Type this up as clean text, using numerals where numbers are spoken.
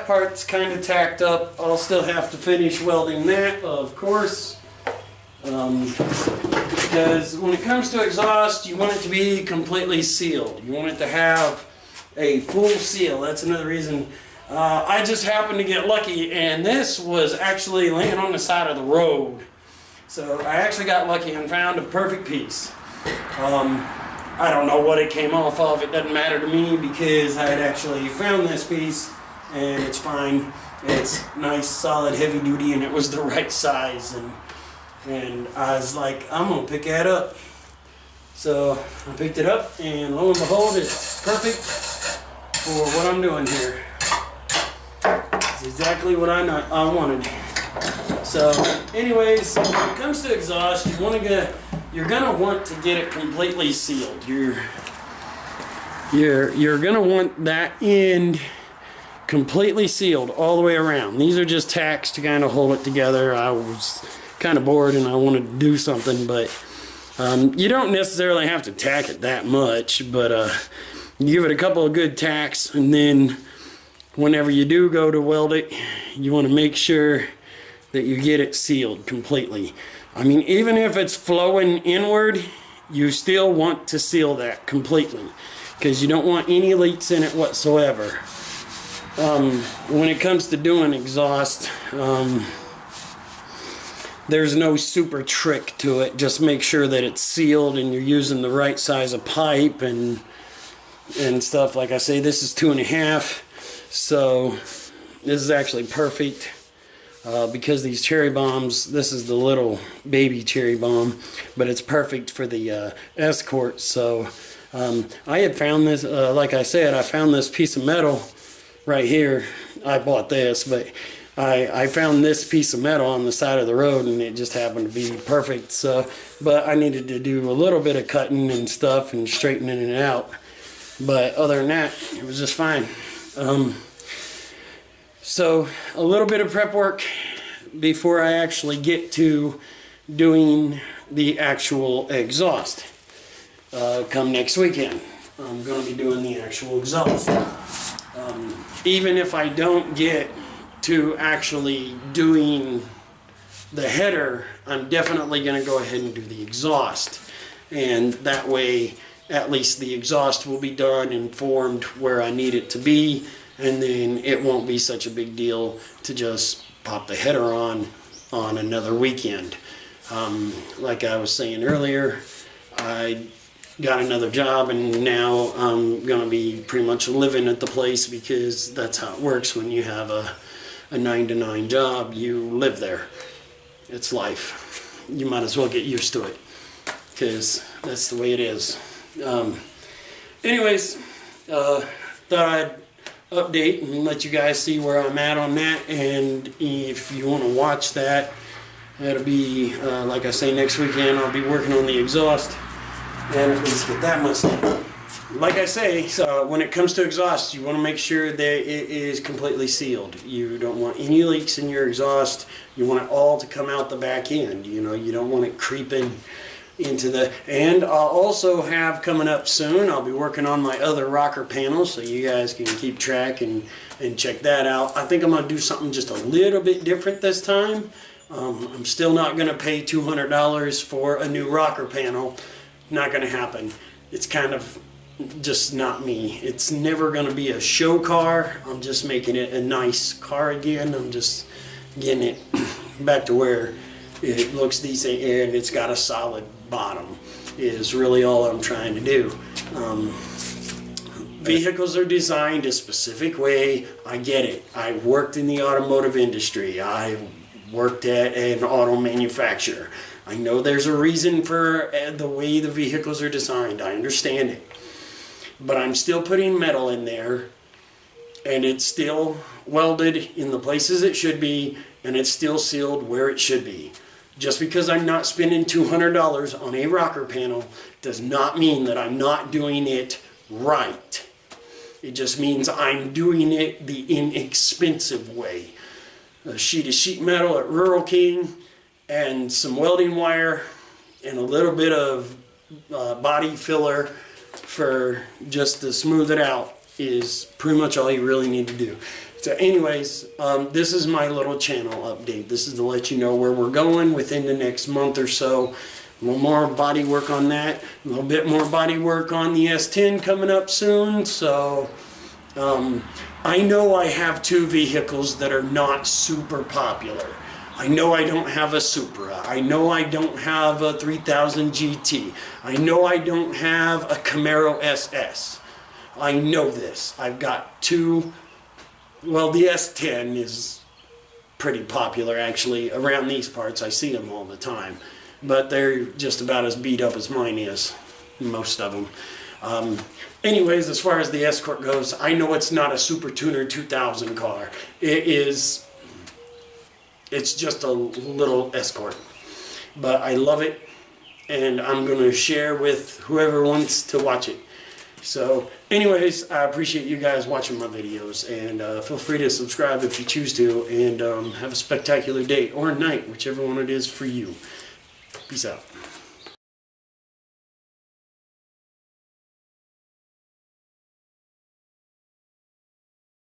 part's kind of tacked up. I'll still have to finish welding that, of course. Because when it comes to exhaust, you want it to be completely sealed. You want it to have a full seal. That's another reason. I just happened to get lucky, and this was actually laying on the side of the road. So I actually got lucky and found a perfect piece. I don't know what it came off of. It doesn't matter to me because I had actually found this piece, and it's fine. It's nice, solid, heavy duty, and it was the right size. And I was like, I'm gonna pick that up. So I picked it up, and lo and behold, it's perfect for what I'm doing here. It's exactly what I wanted. So, anyways, when it comes to exhaust, you're gonna want to get it completely sealed. You're gonna want that end completely sealed all the way around. These are just tacks to kind of hold it together. I was kind of bored and I wanted to do something, but you don't necessarily have to tack it that much, but you give it a couple of good tacks, and then whenever you do go to weld it, you want to make sure that you get it sealed completely. I mean, even if it's flowing inward, you still want to seal that completely because you don't want any leaks in it whatsoever. When it comes to doing exhaust, there's no super trick to it. Just make sure that it's sealed and you're using the right size of pipe and stuff. Like I say, this is 2.5, so this is actually perfect. Because these cherry bombs, this is the little baby cherry bomb, but it's perfect for the Escort. So I had found this, like I said, I found this piece of metal right here. I bought this, but I found this piece of metal on the side of the road, and it just happened to be perfect. So, but I needed to do a little bit of cutting and stuff and straightening it out. But other than that, it was just fine. So a little bit of prep work before I actually get to doing the actual exhaust. Come next weekend, I'm going to be doing the actual exhaust. Even if I don't get to actually doing the header, I'm definitely going to go ahead and do the exhaust. And that way, at least the exhaust will be done and formed where I need it to be. And then it won't be such a big deal to just pop the header on another weekend. Like I was saying earlier, I got another job, and now I'm going to be pretty much living at the place because that's how it works when you have a 9-to-9 job. You live there. It's life. You might as well get used to it because that's the way it is. Anyways, thought I'd update and let you guys see where I'm at on that, and if you want to watch that, that'll be like I say, next weekend I'll be working on the exhaust and at least get that much done. Like I say, so when it comes to exhaust, you want to make sure that it is completely sealed. You don't want any leaks in your exhaust. You want it all to come out the back end. You know, you don't want it creeping into the, and I'll also have coming up soon, I'll be working on my other rocker panel, so you guys can keep track and check that out. I think I'm going to do something just a little bit different this time. I'm still not going to pay $200 for a new rocker panel. Not going to happen. It's kind of just not me. It's never going to be a show car. I'm just making it a nice car again. I'm just getting it back to where it looks decent and it's got a solid bottom is really all I'm trying to do. Vehicles are designed a specific way. I get it. I worked in the automotive industry. I worked at an auto manufacturer. I know there's a reason for the way the vehicles are designed. I understand it. But I'm still putting metal in there, and it's still welded in the places it should be, and it's still sealed where it should be. Just because I'm not spending $200 on a rocker panel does not mean that I'm not doing it right. It just means I'm doing it the inexpensive way. A sheet of sheet metal at Rural King and some welding wire and a little bit of body filler for just to smooth it out is pretty much all you really need to do. So anyways, this is my little channel update. This is to let you know where we're going within the next month or so. A little more body work on that. A little bit more body work on the S10 coming up soon. So I know I have two vehicles that are not super popular. I know I don't have a Supra. I know I don't have a 3000 GT. I know I don't have a Camaro SS. I know this. I've got two. Well, the S10 is pretty popular actually around these parts. I see them all the time. But they're just about as beat up as mine is. Most of them. Anyways, as far as the Escort goes, I know it's not a Super Tuner 2000 car. It's just a little Escort. But I love it, and I'm going to share with whoever wants to watch it. So, anyways, I appreciate you guys watching my videos, and feel free to subscribe if you choose to, and have a spectacular day or night, whichever one it is for you. Peace out.